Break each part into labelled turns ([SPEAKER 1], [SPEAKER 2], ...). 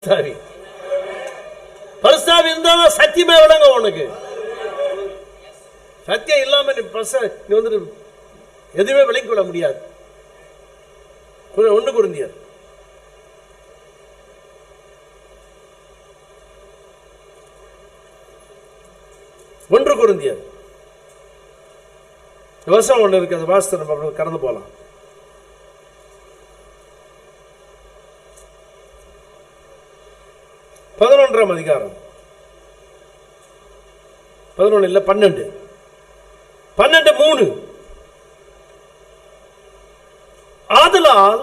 [SPEAKER 1] பரிசுத்தாவி. பரிசுத்தாவி இருந்தா சத்தியமே விளங்க உனக்கு. சத்தியம் இல்லாம நீ வந்து எதுவுமே விளங்கி கொள்ள முடியாது. 1 கொரிந்தியர் வசனம் ஒன்று இருக்கு, அந்த வாசத்தை நம்ம கடந்து போலாம். 11ஆம் அதிகாரம் 11 இல்ல 12:3. ஆதலால்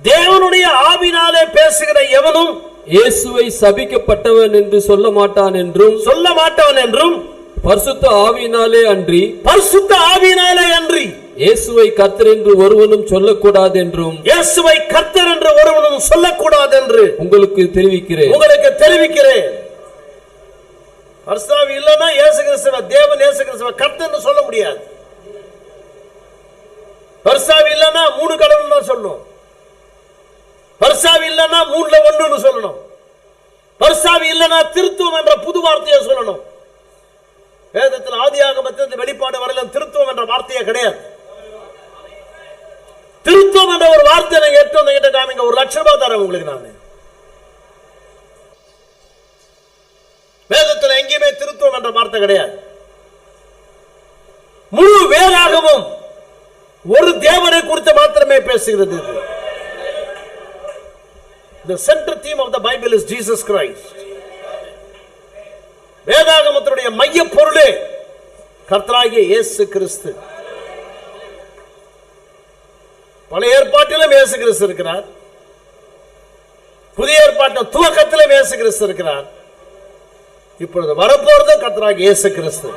[SPEAKER 1] தேவனுடைய ஆவியினாலே பேசுகிற எவனும்
[SPEAKER 2] இயேசுவை சபிக்கப்பட்டவன் என்று சொல்ல மாட்டான் என்றும் பரிசுத்த ஆவியினாலே அன்றி இயேசுவை கர்த்தர் என்று ஒருவனும் சொல்லக்கூடாது என்றும் உங்களுக்கு தெரிவிக்கிறேன்.
[SPEAKER 1] பரிசுத்தாவி இல்லைன்னா இயேசு கிறிஸ்துவ தேவன் இயேசு கிறிஸ்துவ கர்த்தர்னு சொல்ல முடியாது. பரிசுத்தாவி இல்லைன்னா 3 கடவுள் தான் சொல்லணும். பரிசுத்தாவி இல்லைன்னா 3ல 1ன்னு சொல்லணும். பரிசுத்தாவி இல்லைன்னா திருத்துவம் என்ற புது வார்த்தையை சொல்லணும். வேதத்தில் ஆதியாகமத்தில் வெளிப்பாடு வரையிலும் திருத்துவம் என்ற வார்த்தையே கிடையாது. திருத்துவம் என்ற ஒரு வார்த்தை நீங்க எடுத்து வந்து கிட்ட காமிங்க, 1 லட்சம் ரூபாய் தரேன் உங்களுக்கு. நான் வேதத்தில் எங்கேயுமே திருத்துவம் என்ற வார்த்தை கிடையாது. முழு வேதாகமும் ஒரு தேவனை குறித்து மாத்திரமே பேசுகிறது. The central theme of the Bible is Jesus Christ. வேதாகமத்தினுடைய மைய பொருளே கர்த்தராகிய இயேசு கிறிஸ்து. பழைய ஏற்பாட்டிலும் இயேசு கிறிஸ்து இருக்கிறார், புதிய ஏற்பாட்டின் துவக்கத்திலும் இயேசு கிறிஸ்து இருக்கிறார், இப்பொழுது வரப்போறது கர்த்தராகிய இயேசு கிறிஸ்து.